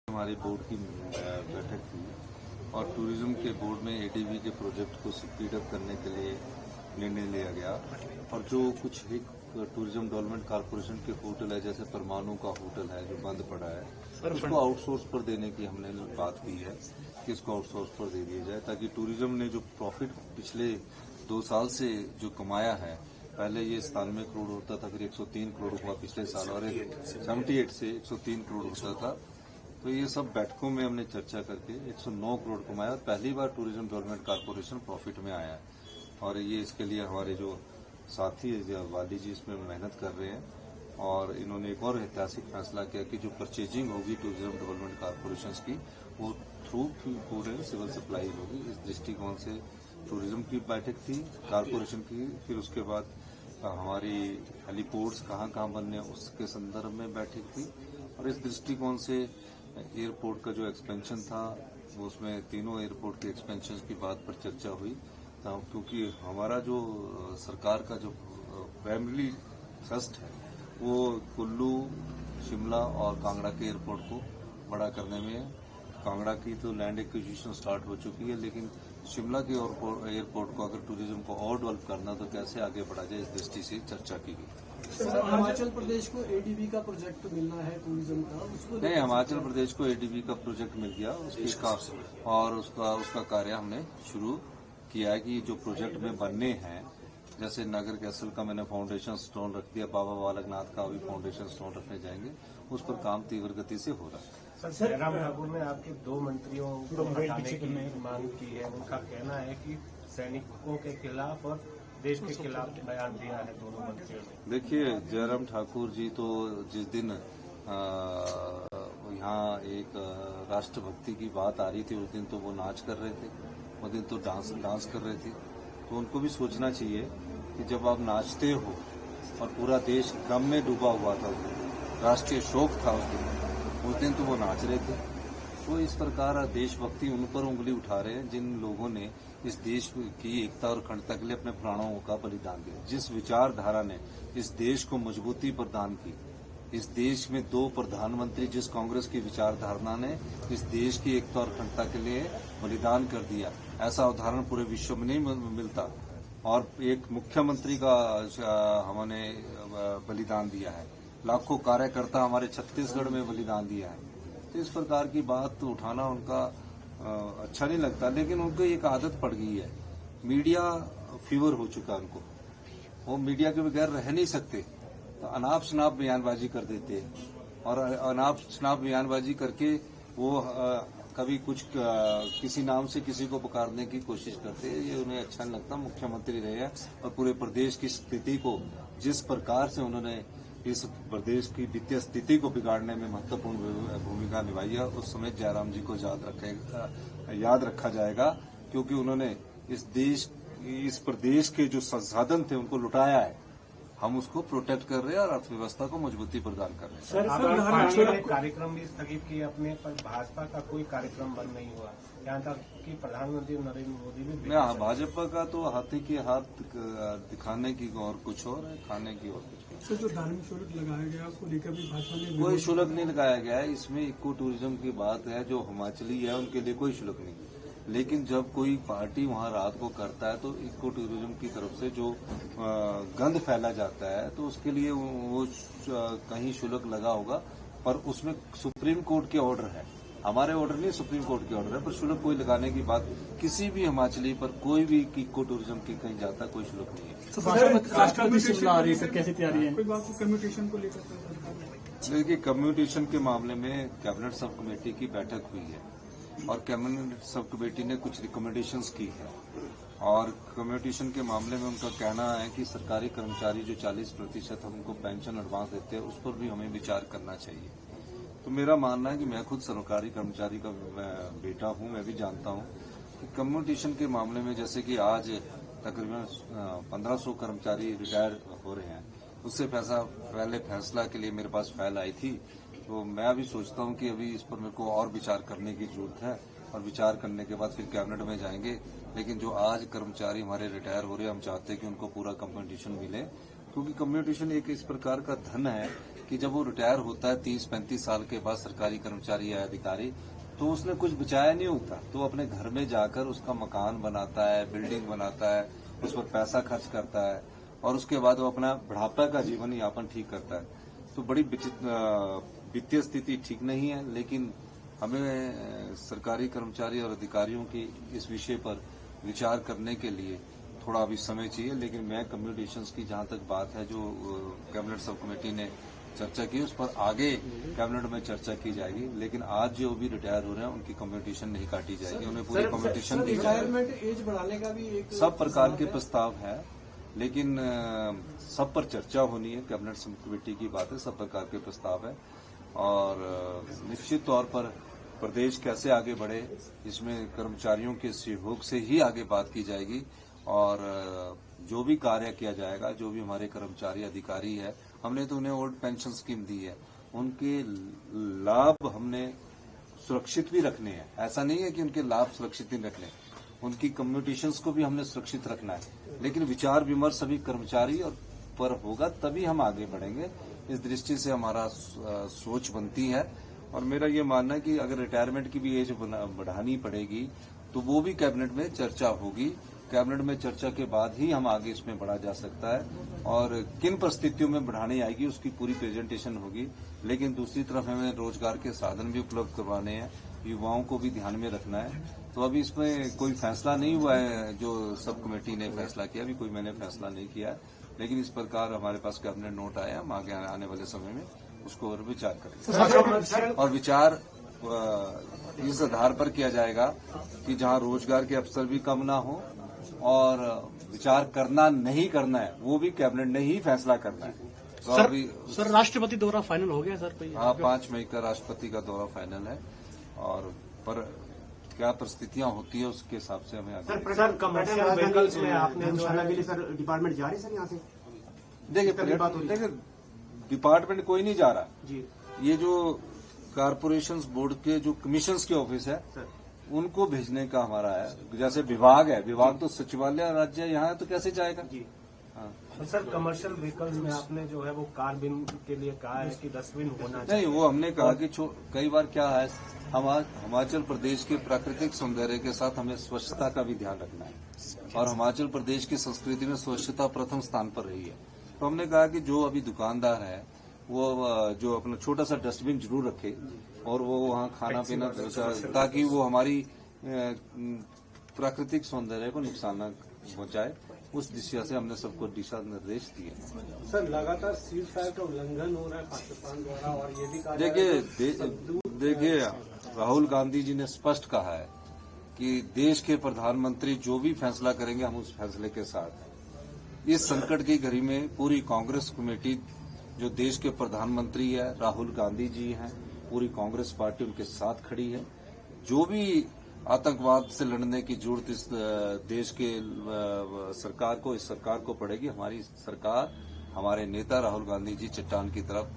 हमारी बोर्ड की बैठक थी और टूरिज्म के बोर्ड में एडीबी के प्रोजेक्ट को स्पीड अप करने के लिए निर्णय लिया गया और जो कुछ एक टूरिज्म डेवलपमेंट कॉर्पोरेशन के होटल है, जैसे परमाणु का होटल है जो बंद पड़ा है, उसको आउटसोर्स पर देने की हमने बात की है कि इसको आउटसोर्स पर दे दिया जाए, ताकि टूरिज्म ने जो प्रॉफिट पिछले 2 साल से जो कमाया है, पहले ये 97 करोड़ होता था, फिर 103 करोड़ हुआ पिछले साल और 78 से 103 करोड़ होता था। तो ये सब बैठकों में हमने चर्चा करके 109 करोड़ कमाया और पहली बार टूरिज्म डेवलपमेंट कॉर्पोरेशन प्रॉफिट में आया है। और ये इसके लिए हमारे जो साथी वाली जी इसमें मेहनत कर रहे हैं और इन्होंने एक और ऐतिहासिक फैसला किया कि जो परचेजिंग होगी टूरिज्म डेवलपमेंट कॉर्पोरेशन की वो थ्रू पूरे सिविल सप्लाई होगी। इस दृष्टिकोण से टूरिज्म की बैठक थी कॉर्पोरेशन की, फिर उसके बाद हमारी हेलीपोर्ट्स कहाँ कहाँ बनने उसके संदर्भ में बैठक थी और इस दृष्टिकोण से एयरपोर्ट का जो एक्सपेंशन था वो उसमें तीनों एयरपोर्ट के एक्सपेंशन की बात पर चर्चा हुई, क्योंकि हमारा जो सरकार का जो प्राइमरी थ्रस्ट है वो कुल्लू, शिमला और कांगड़ा के एयरपोर्ट को बड़ा करने में है। कांगड़ा की तो लैंड एक्विजिशन स्टार्ट हो चुकी है, लेकिन शिमला के एयरपोर्ट को अगर टूरिज्म को और डेवलप करना तो कैसे आगे बढ़ा जाए, इस दृष्टि से चर्चा की गई। सर, हिमाचल प्रदेश को एडीबी का प्रोजेक्ट मिलना है टूरिज्म का, उसको नहीं, हिमाचल प्रदेश को एडीबी का प्रोजेक्ट मिल गया और उसका कार्य हमने शुरू किया है कि जो प्रोजेक्ट में बनने हैं, जैसे नगर कैसल का मैंने फाउंडेशन स्टोन रख दिया, बाबा बालकनाथ का भी फाउंडेशन स्टोन रखने जाएंगे, उस पर काम तीव्र गति से हो रहा है। सर, जयराम ठाकुर ने आपके 2 मंत्रियों को हटाने की मांग की है। उनका कहना है कि सैनिकों के खिलाफ और देश के खिलाफ बयान दिया है दोनों मंत्रियों ने। देखिए, जयराम ठाकुर जी तो जिस दिन यहाँ एक राष्ट्रभक्ति की बात आ रही थी उस दिन तो वो नाच कर रहे थे, उस दिन तो डांस कर रहे थे। तो उनको भी सोचना चाहिए कि जब आप नाचते हो और पूरा देश गम में डूबा हुआ था, राष्ट्रीय शोक था उस दिन तो वो नाच रहे थे। तो इस प्रकार देशभक्ति उन पर उंगली उठा रहे हैं जिन लोगों ने इस देश की एकता और अखंडता के लिए अपने प्राणों का बलिदान दिया, जिस विचारधारा ने इस देश को मजबूती प्रदान की। इस देश में 2 प्रधानमंत्री जिस कांग्रेस की विचारधारा ने इस देश की एकता और अखंडता के लिए बलिदान कर दिया, ऐसा उदाहरण पूरे विश्व में नहीं मिलता। और एक मुख्यमंत्री का हमने बलिदान दिया है, लाखों कार्यकर्ता हमारे छत्तीसगढ़ में बलिदान दिया है। तो इस प्रकार की बात उठाना उनका अच्छा नहीं लगता, लेकिन उनको एक आदत पड़ गई है, मीडिया फीवर हो चुका है उनको, वो मीडिया के बगैर रह नहीं सकते, तो अनाप शनाप बयानबाजी कर देते हैं और अनाप शनाप बयानबाजी करके वो कभी कुछ किसी नाम से किसी को पुकारने की कोशिश करते हैं। ये उन्हें अच्छा नहीं लगता। मुख्यमंत्री रहे हैं और पूरे प्रदेश की स्थिति को जिस प्रकार से उन्होंने इस प्रदेश की वित्तीय स्थिति को बिगाड़ने में महत्वपूर्ण भूमिका निभाई है, उस समय जयराम जी को याद रखा जाएगा, क्योंकि उन्होंने इस प्रदेश के जो संसाधन थे उनको लुटाया है। हम उसको प्रोटेक्ट कर रहे हैं और अर्थव्यवस्था को मजबूती प्रदान कर रहे हैं। सर, कार्यक्रम भी स्थगित किए अपने, पर भाजपा का कोई कार्यक्रम बंद नहीं हुआ, यहाँ तक कि प्रधानमंत्री नरेंद्र मोदी भी। भाजपा का तो हाथी के हाथ दिखाने की और कुछ और है, खाने की और कुछ। सर, जो धार्मिक शुल्क लगाया गया उसको लेकर भी भाजपा ने कोई शुल्क नहीं लगाया गया है। इसमें इको टूरिज्म की बात है, जो हिमाचली है उनके लिए कोई शुल्क नहीं। लेकिन जब कोई पार्टी वहां रात को करता है तो इको टूरिज्म की तरफ से जो गंध फैला जाता है तो उसके लिए वो कहीं शुल्क लगा होगा, पर उसमें सुप्रीम कोर्ट के ऑर्डर है, हमारे ऑर्डर नहीं, सुप्रीम कोर्ट के ऑर्डर है। पर शुल्क कोई लगाने की बात किसी भी हिमाचली पर कोई भी इको टूरिज्म की कहीं जाता है, कोई शुल्क नहीं है। राष्ट्रपति शिमला आ रही है, कैसी तैयारी है? कोई बात कम्युनिकेशन को लेकर? देखिए, कम्युनिकेशन के मामले में कैबिनेट सब कमेटी की बैठक हुई है और कैबिनेट सब कमेटी ने कुछ रिकमेंडेशंस की है और कम्युनिकेशन के मामले में उनका कहना है कि सरकारी कर्मचारी जो 40% हम उनको पेंशन एडवांस देते हैं उस पर भी हमें विचार करना चाहिए। तो मेरा मानना है कि मैं खुद सरकारी कर्मचारी का बेटा हूं, मैं भी जानता हूं कि कम्युनिकेशन के मामले में जैसे कि आज तकरीबन 1500 कर्मचारी रिटायर हो रहे हैं, उससे पहले फैसला के लिए मेरे पास फाइल आई थी। तो मैं अभी सोचता हूं कि अभी इस पर मेरे को और विचार करने की जरूरत है और विचार करने के बाद फिर कैबिनेट में जाएंगे। लेकिन जो आज कर्मचारी हमारे रिटायर हो रहे हैं, हम चाहते हैं कि उनको पूरा कम्युनिकेशन मिले, क्योंकि कम्युनिकेशन एक इस प्रकार का धन है कि जब वो रिटायर होता है 30-35 साल के बाद सरकारी कर्मचारी या अधिकारी, तो उसने कुछ बचाया नहीं होता, तो अपने घर में जाकर उसका मकान बनाता है, बिल्डिंग बनाता है, उस पर पैसा खर्च करता है और उसके बाद वो अपना बुढ़ापा का जीवन यापन ठीक करता है। तो बड़ी वित्तीय स्थिति ठीक नहीं है, लेकिन हमें सरकारी कर्मचारी और अधिकारियों की इस विषय पर विचार करने के लिए थोड़ा अभी समय चाहिए। लेकिन मैं कम्युनिकेशंस की जहां तक बात है, जो कैबिनेट सब कमेटी ने चर्चा की, उस पर आगे कैबिनेट में चर्चा की जाएगी। लेकिन आज जो भी रिटायर हो रहे हैं उनकी कम्युनिकेशन नहीं काटी जाएगी, उन्हें पूरी कम्युनिकेशन दी जाएगी। रिटायरमेंट एज बढ़ाने का भी एक सब प्रकार के प्रस्ताव है, लेकिन सब पर चर्चा होनी है। कैबिनेट सब कमेटी की बात है, सब प्रकार के प्रस्ताव है और निश्चित तौर पर प्रदेश कैसे आगे बढ़े, इसमें कर्मचारियों के सहयोग से ही आगे बात की जाएगी। और जो भी कार्य किया जाएगा, जो भी हमारे कर्मचारी अधिकारी है, हमने तो उन्हें ओल्ड पेंशन स्कीम दी है, उनके लाभ हमने सुरक्षित भी रखने हैं। ऐसा नहीं है कि उनके लाभ सुरक्षित नहीं रखने, उनकी कम्युनिकेशंस को भी हमने सुरक्षित रखना है। लेकिन विचार विमर्श सभी कर्मचारी और पर होगा, तभी हम आगे बढ़ेंगे। इस दृष्टि से हमारा सोच बनती है और मेरा ये मानना है कि अगर रिटायरमेंट की भी एज बढ़ानी पड़ेगी तो वो भी कैबिनेट में चर्चा होगी। कैबिनेट में चर्चा के बाद ही हम आगे इसमें बढ़ा जा सकता है और किन परिस्थितियों में बढ़ानी आएगी उसकी पूरी प्रेजेंटेशन होगी। लेकिन दूसरी तरफ हमें रोजगार के साधन भी उपलब्ध करवाने हैं, युवाओं को भी ध्यान में रखना है। तो अभी इसमें कोई फैसला नहीं हुआ है, जो सब कमेटी ने फैसला किया, अभी कोई मैंने फैसला नहीं किया है। लेकिन इस प्रकार हमारे पास कैबिनेट नोट आया, हम आगे आने वाले समय में उसको और विचार करेंगे और विचार इस आधार पर किया जाएगा कि जहां रोजगार के अवसर भी कम ना हो और विचार करना नहीं करना है वो भी कैबिनेट ने ही फैसला करना है। तो अभी सर राष्ट्रपति दौरा फाइनल हो गया सर? हाँ, 5 मई का राष्ट्रपति का दौरा फाइनल है और पर क्या परिस्थितियां होती है उसके हिसाब से हमें आगे। सर कमर्शियल व्हीकल्स में आपने धर्मशाला के लिए सर डिपार्टमेंट जा रहे हैं सर यहाँ से? देखिए डिपार्टमेंट कोई नहीं जा रहा जी। ये जो कारपोरेशन बोर्ड के जो कमीशंस के ऑफिस है उनको भेजने का हमारा है। जैसे विभाग है, विभाग तो सचिवालय राज्य यहाँ है, तो कैसे जाएगा जी। हाँ। तो सर कमर्शियल व्हीकल्स में आपने जो है वो कार बिन के लिए कहा है कि डस्टबिन होना चाहिए। नहीं, वो हमने कहा कि कई बार क्या है, हिमाचल प्रदेश के प्राकृतिक सौंदर्य के साथ हमें स्वच्छता का भी ध्यान रखना है और हिमाचल प्रदेश की संस्कृति में स्वच्छता प्रथम स्थान पर रही है। तो हमने कहा कि जो अभी दुकानदार है वो जो अपना छोटा सा डस्टबिन जरूर रखे और वो वहाँ खाना पीना, ताकि वो हमारी प्राकृतिक सौंदर्य को नुकसान न पहुंचाए। उस दिशा से हमने सबको दिशा निर्देश दिए। सर लगातार सीज फायर का उल्लंघन हो रहा है पाकिस्तान द्वारा और ये भी कहा देखिए राहुल गांधी जी ने स्पष्ट कहा है कि देश के प्रधानमंत्री जो भी फैसला करेंगे हम उस फैसले के साथ हैं। इस संकट की घड़ी में पूरी कांग्रेस कमेटी, जो देश के प्रधानमंत्री है राहुल गांधी जी हैं, पूरी कांग्रेस पार्टी उनके साथ खड़ी है। जो भी आतंकवाद से लड़ने की जरूरत इस देश के इस सरकार को पड़ेगी, हमारी सरकार, हमारे नेता राहुल गांधी जी चट्टान की तरफ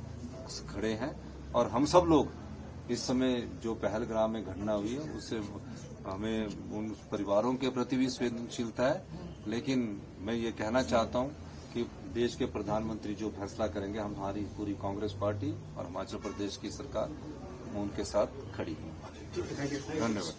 खड़े हैं और हम सब लोग इस समय जो पहलगाम में घटना हुई है उससे हमें उन परिवारों के प्रति भी संवेदनशीलता है। लेकिन मैं ये कहना चाहता हूं कि देश के प्रधानमंत्री जो फैसला करेंगे, हमारी पूरी कांग्रेस पार्टी और हिमाचल प्रदेश की सरकार उनके साथ खड़ी है। धन्यवाद।